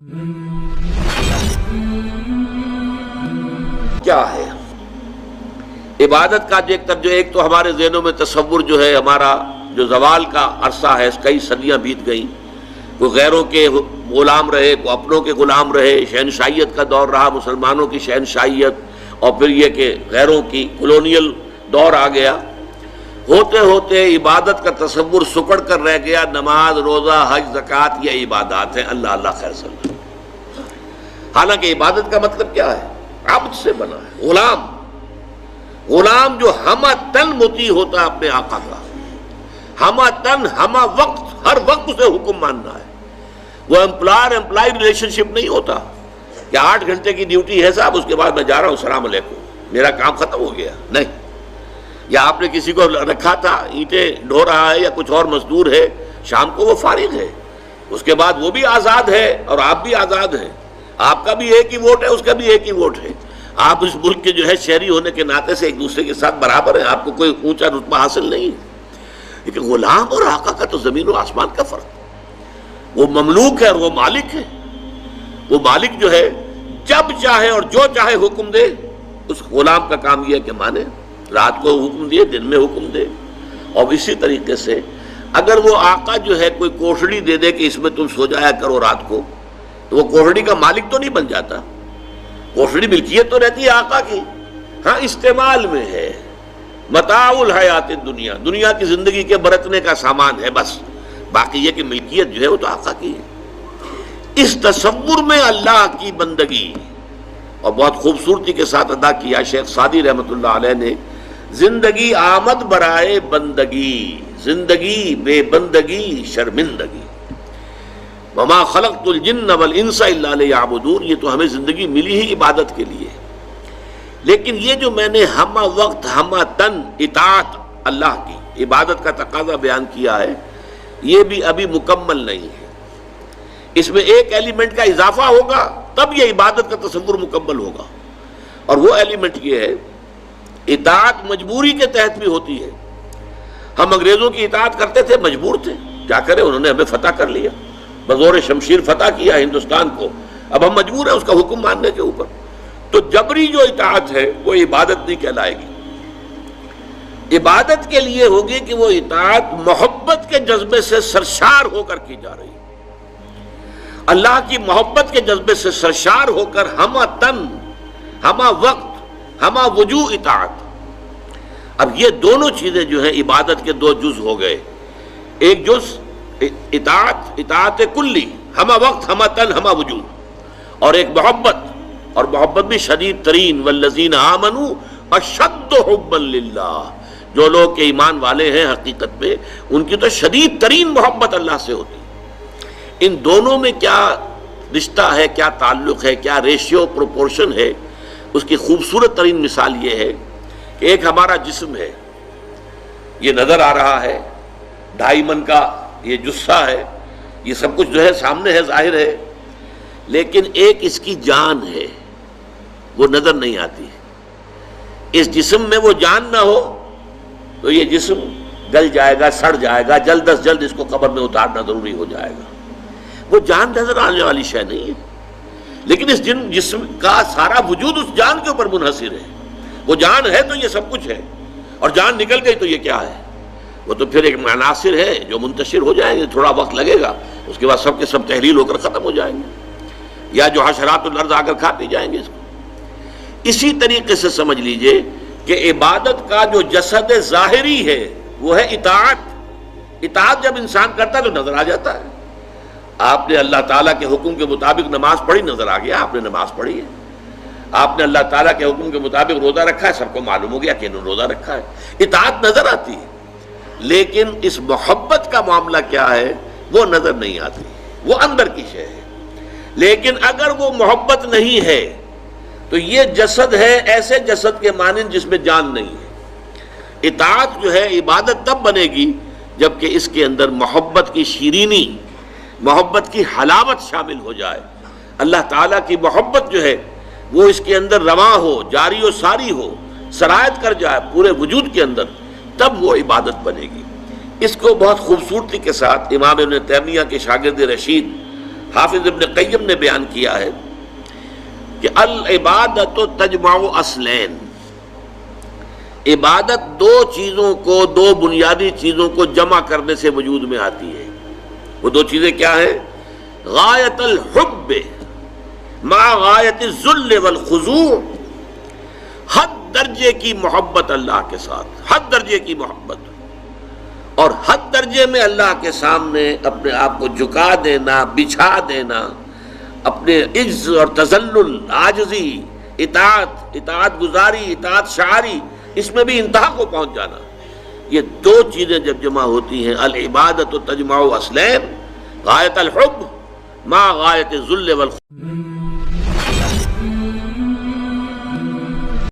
کیا ہے عبادت کا جو ایک تو ہمارے ذہنوں میں تصور جو ہے ہمارا جو زوال کا عرصہ ہے، کئی صدیاں بیت گئیں، کوئی غیروں کے غلام رہے، کوئی اپنوں کے غلام رہے، شہنشاہیت کا دور رہا، مسلمانوں کی شہنشاہیت، اور پھر یہ کہ غیروں کی کولونیل دور آ گیا۔ ہوتے ہوتے عبادت کا تصور سکڑ کر رہ گیا۔ نماز، روزہ، حج، زکوٰۃ یہ عبادات ہیں، اللہ اللہ خیر صلی اللہ۔ حالانکہ عبادت کا مطلب کیا ہے؟ عبد سے بنا ہے، غلام جو ہمہ تن مطیع ہوتا ہے اپنے آقا کا، ہمہ تن ہمہ وقت، ہر وقت اسے حکم ماننا ہے۔ وہ امپلائی ریلیشن شپ نہیں ہوتا کہ 8 گھنٹے کی ڈیوٹی ہے صاحب، اس کے بعد میں جا رہا ہوں، السلام علیکم، میرا کام ختم ہو گیا، نہیں۔ یا آپ نے کسی کو رکھا تھا، اینٹیں ڈھو رہا ہے یا کچھ اور مزدور ہے، شام کو وہ فارغ ہے، اس کے بعد وہ بھی آزاد ہے اور آپ بھی آزاد ہیں، آپ کا بھی ایک ہی ووٹ ہے، اس کا بھی ایک ہی ووٹ ہے، آپ اس ملک کے جو ہے شہری ہونے کے ناطے سے ایک دوسرے کے ساتھ برابر ہیں، آپ کو کوئی اونچا رتبہ حاصل نہیں ہے۔ لیکن غلام اور آقا کا تو زمین و آسمان کا فرق، وہ مملوک ہے اور وہ مالک ہے۔ وہ مالک جو ہے جب چاہے اور جو چاہے حکم دے، اس غلام کا کام یہ ہے کہ مانے، رات کو حکم دیے، دن میں حکم دے۔ اور اسی طریقے سے اگر وہ آقا جو ہے کوئی کوٹڑی دے دے کہ اس میں تم سو جایا کرو رات کو، تو وہ کوٹڑی کا مالک تو نہیں بن جاتا، کوٹڑی ملکیت تو رہتی ہے آقا کی، ہاں استعمال میں ہے، متاع الحیات الدنیا، دنیا کی زندگی کے برتنے کا سامان ہے بس، باقی یہ کہ ملکیت جو ہے وہ تو آقا کی ہے۔ اس تصور میں اللہ کی بندگی اور بہت خوبصورتی کے ساتھ ادا کیا شیخ سعدی رحمۃ اللہ علیہ نے، زندگی آمد برائے بندگی، زندگی بے بندگی شرمندگی، وما خلقت الجن والانس الا لیعبدون، یہ تو ہمیں زندگی ملی ہی عبادت کے لیے، لیکن یہ جو میں نے ہمہ وقت ہمہ تن اطاعت اللہ کی عبادت کا تقاضا بیان کیا ہے، یہ بھی ابھی مکمل نہیں ہے۔ اس میں ایک ایلیمنٹ کا اضافہ ہوگا تب یہ عبادت کا تصور مکمل ہوگا، اور وہ ایلیمنٹ یہ ہے اطاعت مجبوری کے تحت بھی ہوتی ہے۔ ہم انگریزوں کی اطاعت کرتے تھے، مجبور تھے، کیا کریں، انہوں نے ہمیں فتح کر لیا، بزور شمشیر فتح کیا ہندوستان کو، اب ہم مجبور ہیں اس کا حکم ماننے کے اوپر۔ تو جبری جو اطاعت ہے وہ عبادت نہیں کہلائے گی۔ عبادت کے لیے ہوگی کہ وہ اطاعت محبت کے جذبے سے سرشار ہو کر کی جا رہی ہے، اللہ کی محبت کے جذبے سے سرشار ہو کر ہمہ تن ہمہ وقت ہمہ وجوہ اطاعت۔ اب یہ دونوں چیزیں جو ہیں عبادت کے دو جز ہو گئے، ایک جز اطاعت کلی، ہمہ وقت ہمہ تن ہمہ وجوہ، اور ایک محبت، اور محبت بھی شدید ترین، والذین آمنوا اشد حبا للہ، جو لوگ کے ایمان والے ہیں حقیقت میں ان کی تو شدید ترین محبت اللہ سے ہوتی ہے۔ ان دونوں میں کیا رشتہ ہے، کیا تعلق ہے، کیا ریشیو پروپورشن ہے، اس کی خوبصورت ترین مثال یہ ہے کہ ایک ہمارا جسم ہے، یہ نظر آ رہا ہے، 2.5 من کا یہ جثہ ہے، یہ سب کچھ جو ہے سامنے ہے، ظاہر ہے، لیکن ایک اس کی جان ہے، وہ نظر نہیں آتی۔ اس جسم میں وہ جان نہ ہو تو یہ جسم گل جائے گا، سڑ جائے گا، جلد از جلد اس کو قبر میں اتارنا ضروری ہو جائے گا۔ وہ جان نظر آنے والی شے نہیں ہے، لیکن اس جسم کا سارا وجود اس جان کے اوپر منحصر ہے۔ وہ جان ہے تو یہ سب کچھ ہے، اور جان نکل گئی تو یہ کیا ہے؟ وہ تو پھر ایک عناصر ہے جو منتشر ہو جائیں گے، تھوڑا وقت لگے گا، اس کے بعد سب کے سب تحلیل ہو کر ختم ہو جائیں گے، یا جو حشرات الارض آ کر کھا پی جائیں گے اس کو۔ اسی طریقے سے سمجھ لیجئے کہ عبادت کا جو جسد ظاہری ہے وہ ہے اطاعت۔ اطاعت جب انسان کرتا ہے تو نظر آ جاتا ہے۔ آپ نے اللہ تعالیٰ کے حکم کے مطابق نماز پڑھی، نظر آ گیا آپ نے نماز پڑھی ہے۔ آپ نے اللہ تعالیٰ کے حکم کے مطابق روزہ رکھا ہے، سب کو معلوم ہو گیا کہ انہوں نے روزہ رکھا ہے۔ اطاعت نظر آتی ہے، لیکن اس محبت کا معاملہ کیا ہے وہ نظر نہیں آتی، وہ اندر کی شے ہے۔ لیکن اگر وہ محبت نہیں ہے تو یہ جسد ہے ایسے جسد کے مانند جس میں جان نہیں ہے۔ اطاعت جو ہے عبادت تب بنے گی جبکہ اس کے اندر محبت کی شیرینی، محبت کی حلاوت شامل ہو جائے، اللہ تعالیٰ کی محبت جو ہے وہ اس کے اندر رواں ہو، جاری و ساری ہو، سرایت کر جائے پورے وجود کے اندر، تب وہ عبادت بنے گی۔ اس کو بہت خوبصورتی کے ساتھ امام ابن تیمیہ کے شاگرد رشید حافظ ابن قیم نے بیان کیا ہے کہ العبادت تجمع اصلین، عبادت دو چیزوں کو، دو بنیادی چیزوں کو جمع کرنے سے وجود میں آتی ہے۔ وہ دو چیزیں کیا ہیں؟ غایت الحب مع غایت الذل والخضوع، حد درجے کی محبت اللہ کے ساتھ، حد درجے کی محبت، اور حد درجے میں اللہ کے سامنے اپنے آپ کو جھکا دینا، بچھا دینا، اپنے عجز اور تذلل، عاجزی، اطاعت گزاری، اطاعت شعاری، اس میں بھی انتہا کو پہنچ جانا۔ یہ دو چیزیں جب جمع ہوتی ہیں، العبادت تجمع اصلین، غایت الحب مع غایت الذل والخضوع۔